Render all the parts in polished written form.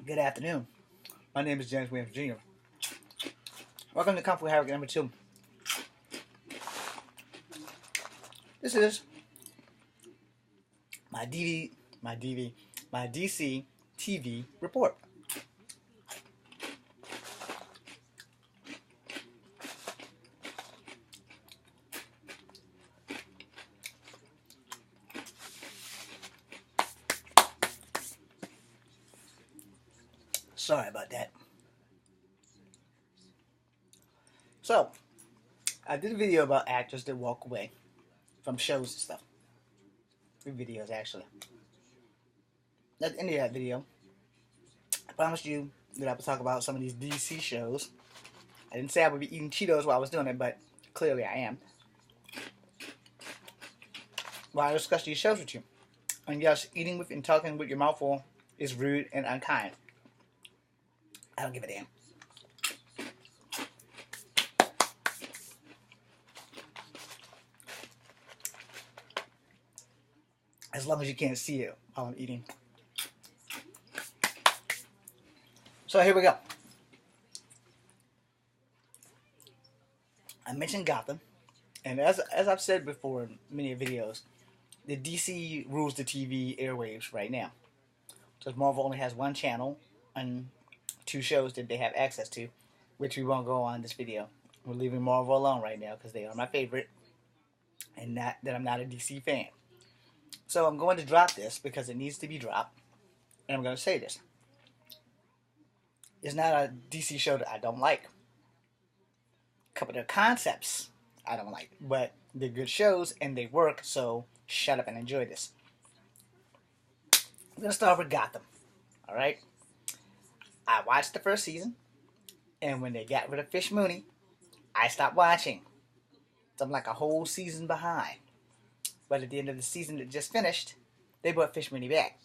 Good afternoon. My name is James Williams Jr. Welcome to Kung Fu Havoc number 2. This is my DC TV report. Sorry about that. So, I did a video about actors that walk away from shows and stuff. 3 videos, actually. At the end of that video, I promised you that I would talk about some of these DC shows. I didn't say I would be eating Cheetos while I was doing it, but clearly I am. While I discuss these shows with you. And yes, eating with and talking with your mouth full is rude and unkind. I don't give a damn. As long as you can't see it while I'm eating. So here we go. I mentioned Gotham, and as I've said before in many videos, the DC rules the TV airwaves right now. Because Marvel only has 1 channel and 2 shows that they have access to, which we won't go on this video. We're leaving Marvel alone right now because they are my favorite, and not that I'm not a DC fan. So I'm going to drop this because it needs to be dropped, and I'm going to say this. It's not a DC show that I don't like. A couple of their concepts I don't like, but they're good shows and they work, so shut up and enjoy this. I'm going to start with Gotham, alright? I watched the first season, and when they got rid of Fish Mooney, I stopped watching. So I'm like a whole season behind. But at the end of the season that just finished, they brought Fish Mooney back.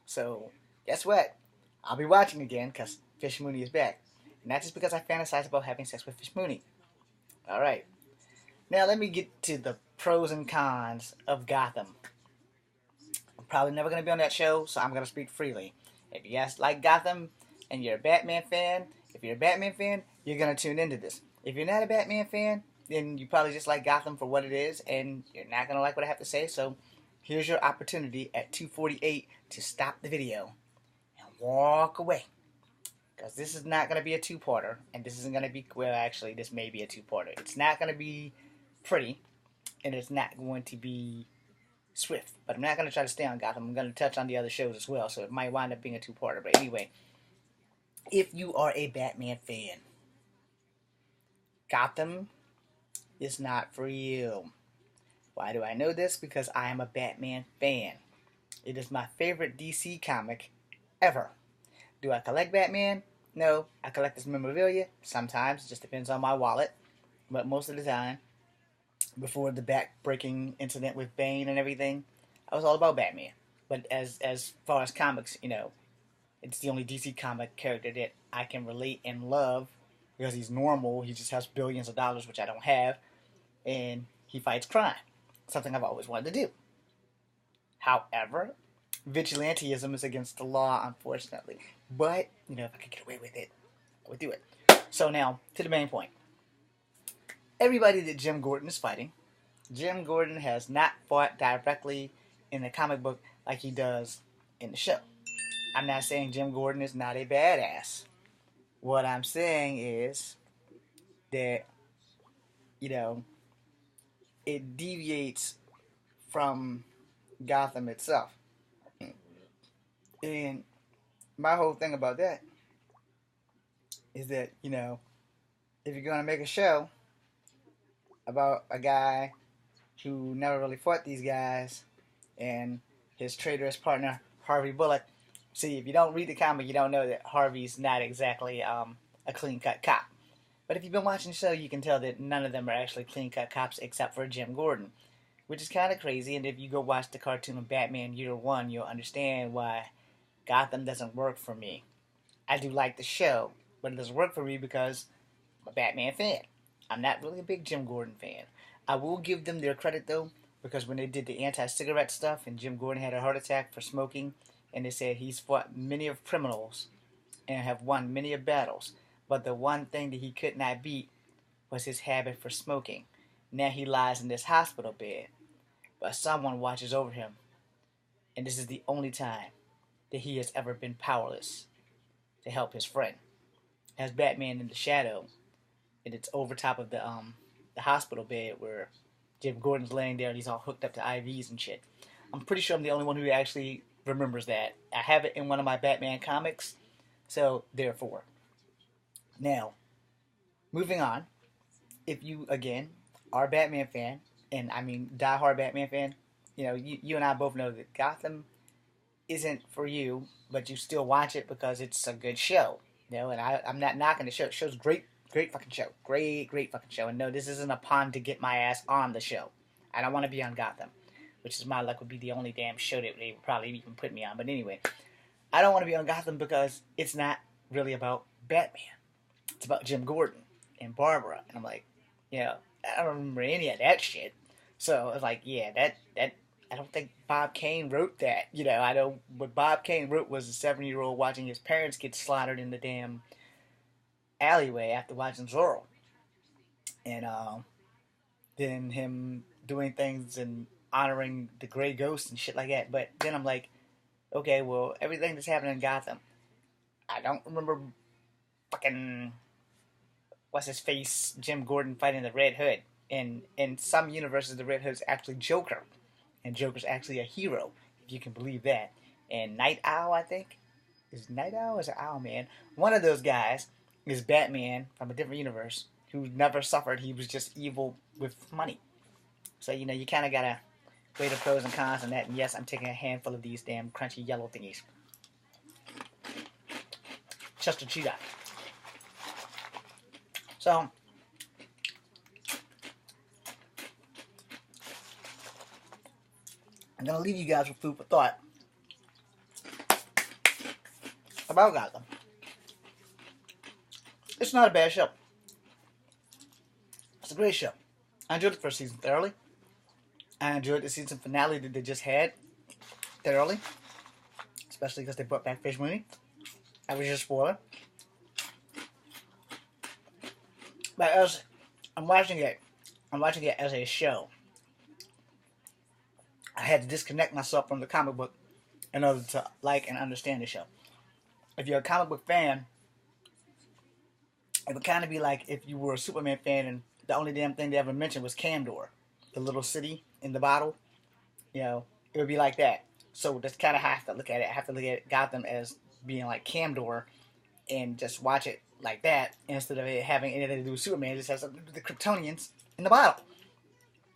So, guess what? I'll be watching again because Fish Mooney is back. And not just because I fantasize about having sex with Fish Mooney. Alright. Now let me get to the pros and cons of Gotham. I'm probably never going to be on that show, so I'm going to speak freely. If you guys like Gotham and you're a Batman fan, you're going to tune into this. If you're not a Batman fan, then you probably just like Gotham for what it is, and you're not going to like what I have to say, so here's your opportunity at 2:48 to stop the video and walk away. Because this is not going to be a 2-parter, and this isn't going to be, well, actually, this may be a 2-parter. It's not going to be pretty, and it's not going to be swift. But I'm not going to try to stay on Gotham. I'm going to touch on the other shows as well, so it might wind up being a 2-parter. But anyway, if you are a Batman fan, Gotham is not for you. Why do I know this? Because I am a Batman fan. It is my favorite DC comic ever. Do I collect Batman? No. I collect his memorabilia. Sometimes. It just depends on my wallet. But most of the time, before the back-breaking incident with Bane and everything, I was all about Batman. But as far as comics, you know, it's the only DC comic character that I can relate and love because he's normal. He just has billions of dollars, which I don't have. And he fights crime. Something I've always wanted to do. However, vigilantism is against the law, unfortunately. But, you know, if I could get away with it, I would do it. So now, to the main point. Everybody that Jim Gordon is fighting, Jim Gordon has not fought directly in the comic book like he does in the show. I'm not saying Jim Gordon is not a badass. What I'm saying is that, you know, it deviates from Gotham itself. And my whole thing about that is that, you know, if you're going to make a show about a guy who never really fought these guys and his traitorous partner, Harvey Bullock, see, if you don't read the comic, you don't know that Harvey's not exactly a clean-cut cop. But if you've been watching the show, you can tell that none of them are actually clean-cut cops except for Jim Gordon, which is kind of crazy. And if you go watch the cartoon of Batman Year One, you'll understand why Gotham doesn't work for me. I do like the show, but it doesn't work for me because I'm a Batman fan. I'm not really a big Jim Gordon fan. I will give them their credit, though, because when they did the anti-cigarette stuff and Jim Gordon had a heart attack for smoking, and they said he's fought many of criminals and have won many of battles, but the one thing that he could not beat was his habit for smoking. Now he lies in this hospital bed, but someone watches over him, and this is the only time that he has ever been powerless to help his friend. As Batman in the shadow, and it's over top of the hospital bed where Jim Gordon's laying there and he's all hooked up to IVs and shit. I'm pretty sure I'm the only one who actually remembers that. I have it in one of my Batman comics, so therefore. Now, moving on, if you again are a Batman fan, and I mean diehard Batman fan, you and I both know that Gotham isn't for you, but you still watch it because it's a good show. And I'm not knocking the show. The show's great, great fucking show. Great, great fucking show. And no, this isn't a pun to get my ass on the show. I don't want to be on Gotham, which is my luck would be the only damn show that they would probably even put me on. But anyway, I don't want to be on Gotham because it's not really about Batman. It's about Jim Gordon and Barbara. And I'm like, I don't remember any of that shit. So it's like, yeah, that I don't think Bob Kane wrote that. I know what Bob Kane wrote was a 7-year-old watching his parents get slaughtered in the damn alleyway after watching Zorro. And then him doing things and honoring the gray ghost and shit like that. But then I'm like, okay, well, everything that's happening in Gotham, I don't remember fucking, what's his face, Jim Gordon fighting the Red Hood. And in some universes, the Red Hood's actually Joker. And Joker's actually a hero, if you can believe that. And Night Owl, I think. Is Night Owl or is it Owlman? One of those guys is Batman from a different universe who never suffered. He was just evil with money. So, you kind of got to weigh the pros and cons on that. And yes, I'm taking a handful of these damn crunchy yellow thingies. Chester Cheetah. So, I'm going to leave you guys with food for thought about Gotham. It's not a bad show. It's a great show. I enjoyed the first season thoroughly. I enjoyed the season finale that they just had thoroughly. Especially because they brought back Fish Mooney. That was just a spoiler. But as I'm watching it as a show. I had to disconnect myself from the comic book in order to like and understand the show. If you're a comic book fan, it would kind of be like if you were a Superman fan and the only damn thing they ever mentioned was Camdor, the little city in the bottle. It would be like that. So that's kind of how I have to look at it. I have to look at Gotham as being like Camdor and just watch it like that instead of it having anything to do with Superman. It just has something to do with the Kryptonians in the bottle.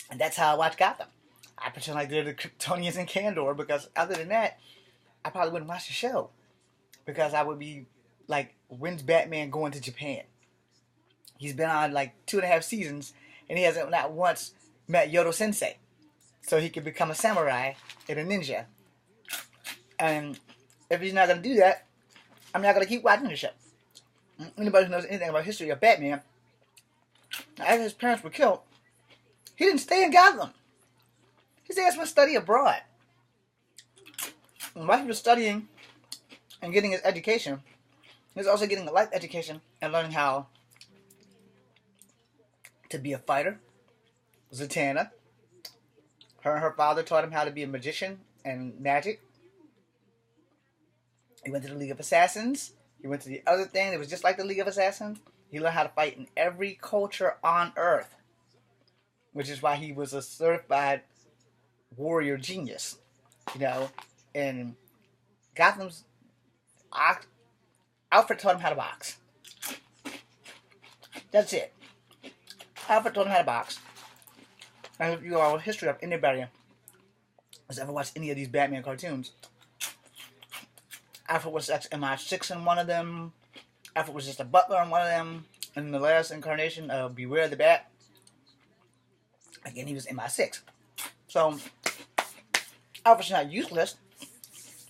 And that's how I watch Gotham. I pretend like they're the Kryptonians in Kandor because other than that, I probably wouldn't watch the show. Because I would be like, when's Batman going to Japan? He's been on like 2.5 seasons and he hasn't not once met Yodo Sensei. So he could become a samurai and a ninja. And if he's not going to do that, I'm not going to keep watching the show. Anybody who knows anything about the history of Batman, after his parents were killed, he didn't stay in Gotham. His ass went study abroad. And while he was studying and getting his education, he was also getting a life education and learning how to be a fighter. Zatanna. Her and her father taught him how to be a magician and magic. He went to the League of Assassins. He went to the other thing that was just like the League of Assassins. He learned how to fight in every culture on Earth. Which is why he was a certified warrior genius. And Gotham's Alfred taught him how to box. That's it. Alfred taught him how to box. And if you know a history of anybody who's ever watched any of these Batman cartoons, Alfred was MI6 in one of them. Alfred was just a butler in one of them. And in the last incarnation of Beware the Bat, again, he was MI6. So, Alfred's not useless,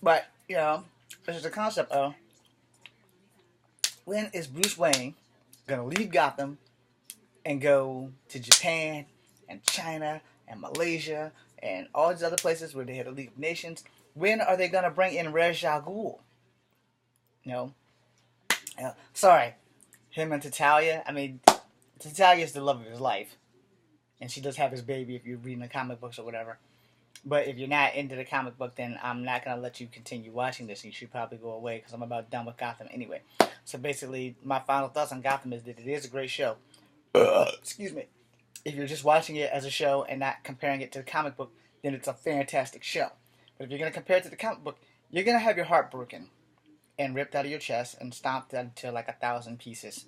but, this is the concept of when is Bruce Wayne going to leave Gotham and go to Japan and China and Malaysia and all these other places where they had a League of Nations? When are they going to bring in Ra's al Ghul? Sorry, him and Tatalia. I mean, Tatalia is the love of his life, and she does have his baby if you're reading the comic books or whatever. But if you're not into the comic book, then I'm not gonna let you continue watching this. You should probably go away because I'm about done with Gotham anyway. So basically, my final thoughts on Gotham is that it is a great show. Excuse me. If you're just watching it as a show and not comparing it to the comic book, then it's a fantastic show. But if you're gonna compare it to the comic book, you're gonna have your heart broken and ripped out of your chest and stomped into like 1,000 pieces.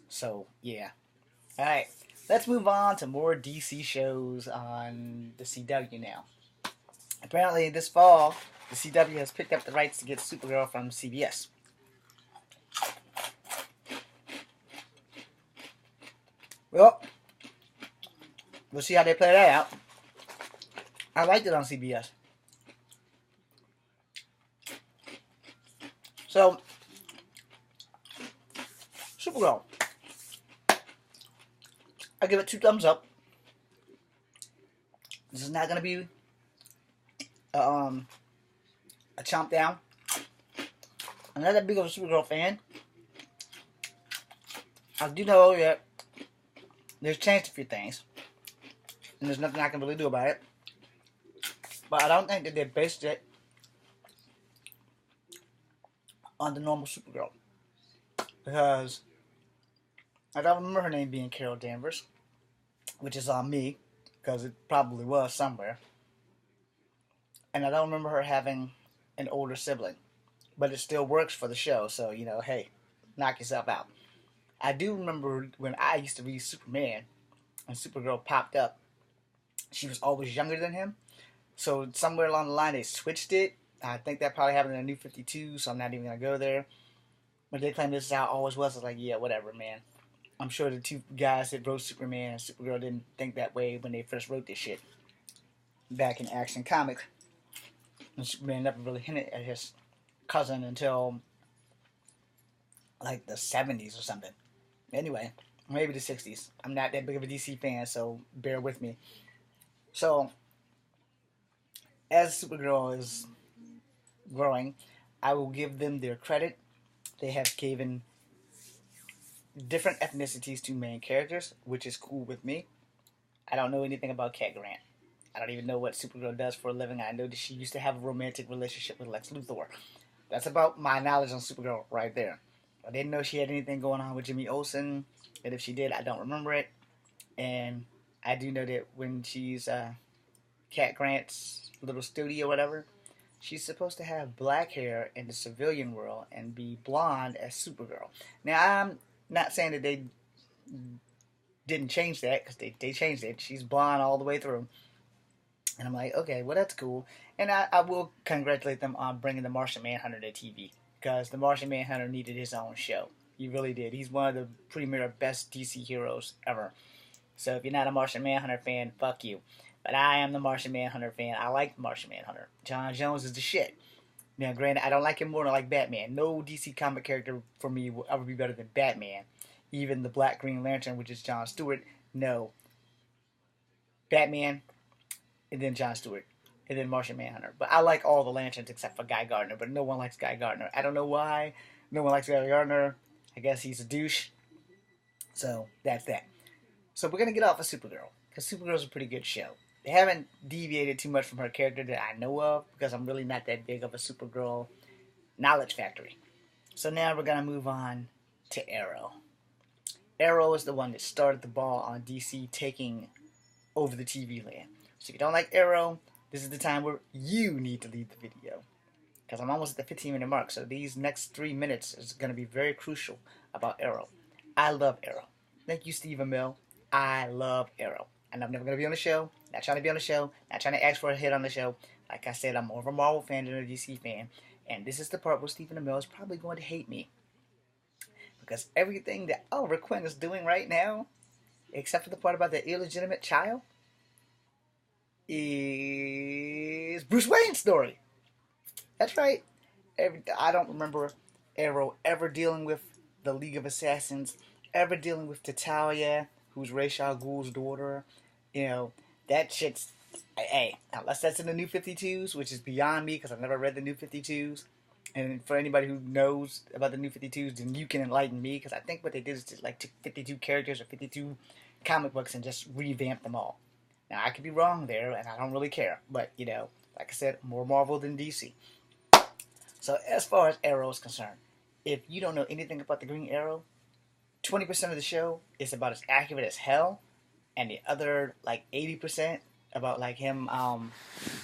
So yeah. All right. Let's move on to more DC shows on the CW now. Apparently, this fall, the CW has picked up the rights to get Supergirl from CBS. Well, we'll see how they play that out. I liked it on CBS. So, Supergirl. I give it 2 thumbs up. This is not going to be a chomp down. I'm not that big of a Supergirl fan. I do know that there's changed a few things, and there's nothing I can really do about it. But I don't think that they based it on the normal Supergirl, because I don't remember her name being Carol Danvers, which is on me, because it probably was somewhere. And I don't remember her having an older sibling, but it still works for the show, so, you know, hey, knock yourself out. I do remember when I used to read Superman, and Supergirl popped up, she was always younger than him, so somewhere along the line they switched it. I think that probably happened in the New 52, so I'm not even going to go there. But they claim this is how it always was. I was like, yeah, whatever, man. I'm sure the 2 guys that wrote Superman and Supergirl didn't think that way when they first wrote this shit back in Action Comics. And Superman never really hinted at his cousin until like the 70s or something. Anyway, maybe the 60s. I'm not that big of a DC fan, so bear with me. So, as Supergirl is growing, I will give them their credit. They have given different ethnicities to main characters, which is cool with me. I don't know anything about Cat Grant. I don't even know what Supergirl does for a living. I know that she used to have a romantic relationship with Lex Luthor. That's about my knowledge on Supergirl right there. I didn't know she had anything going on with Jimmy Olsen, and if she did, I don't remember it. And I do know that when she's Cat Grant's little studio or whatever, she's supposed to have black hair in the civilian world and be blonde as Supergirl. Now, I'm not saying that they didn't change that, because they changed it. She's blonde all the way through. And I'm like, okay, well, that's cool. And I will congratulate them on bringing the Martian Manhunter to TV, because the Martian Manhunter needed his own show. He really did. He's one of the premier best DC heroes ever. So if you're not a Martian Manhunter fan, fuck you. But I am the Martian Manhunter fan. I like the Martian Manhunter. John Jones is the shit. Now, granted, I don't like him more than I like Batman. No DC comic character for me will ever be better than Batman. Even the Black Green Lantern, which is John Stewart, no. Batman, and then John Stewart, and then Martian Manhunter. But I like all the Lanterns except for Guy Gardner, but no one likes Guy Gardner. I don't know why. No one likes Guy Gardner. I guess he's a douche. So, that's that. So, we're going to get off of Supergirl, because Supergirl's a pretty good show. They haven't deviated too much from her character that I know of, because I'm really not that big of a Supergirl knowledge factory. So now we're going to move on to Arrow. Arrow is the one that started the ball on DC taking over the TV land. So if you don't like Arrow, this is the time where you need to leave the video, because I'm almost at the 15-minute mark, so these next 3 minutes is going to be very crucial about Arrow. I love Arrow. Thank you, Steve Amell. I love Arrow. And I'm never going to be on the show. Not trying to be on the show. Not trying to ask for a hit on the show. Like I said, I'm more of a Marvel fan than a DC fan. And this is the part where Stephen Amell is probably going to hate me, because everything that Oliver Queen is doing right now, except for the part about the illegitimate child, is Bruce Wayne's story. That's right. I don't remember Arrow ever dealing with the League of Assassins, ever dealing with Talia, who's Ra's al Ghul's daughter. You know, that shit's, hey, unless that's in the New 52s, which is beyond me because I've never read the New 52s. And for anybody who knows about the New 52s, then you can enlighten me, because I think what they did is just like took 52 characters or 52 comic books and just revamped them all. Now I could be wrong there, and I don't really care. But you know, like I said, more Marvel than DC. So as far as Arrow is concerned, if you don't know anything about the Green Arrow, 20% of the show is about as accurate as hell, and the other like 80% about like him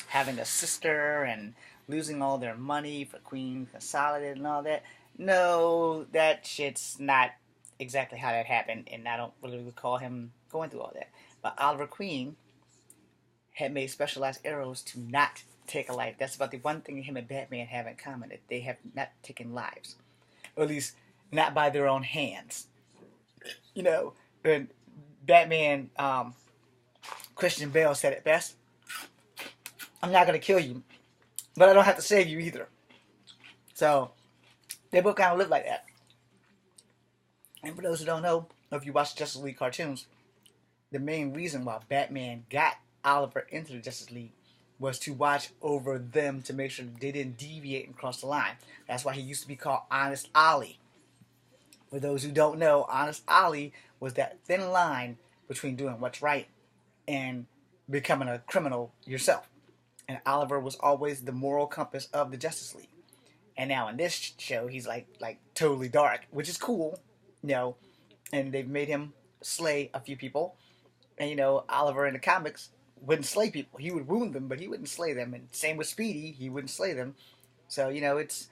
having a sister and losing all their money for Queen Consolidated and all that. No, that shit's not exactly how that happened, and I don't really recall him going through all that. But Oliver Queen had made specialized arrows to not take a life. That's about the one thing him and Batman have in common, that they have not taken lives. Or at least not by their own hands. You know, and Batman, Christian Bale said it best. I'm not going to kill you, but I don't have to save you either. So, they both kind of live like that. And for those who don't know, or if you watch Justice League cartoons, the main reason why Batman got Oliver into the Justice League was to watch over them to make sure they didn't deviate and cross the line. That's why he used to be called Honest Ollie. For those who don't know, Honest Ollie was that thin line between doing what's right and becoming a criminal yourself. And Oliver was always the moral compass of the Justice League. And now in this show, he's like totally dark, which is cool, you know. And they've made him slay a few people. And you know, Oliver in the comics wouldn't slay people. He would wound them, but he wouldn't slay them. And same with Speedy, he wouldn't slay them. So you know, it's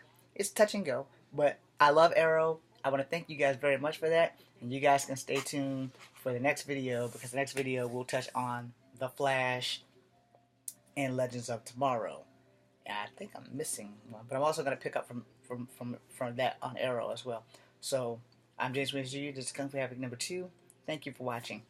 touch and go. But I love Arrow. I want to thank you guys very much for that. And you guys can stay tuned for the next video, because the next video will touch on The Flash and Legends of Tomorrow. And I think I'm missing one, but I'm also going to pick up from that on Arrow as well. So I'm James Williams Jr. This is Kung Fu Havoc number 2. Thank you for watching.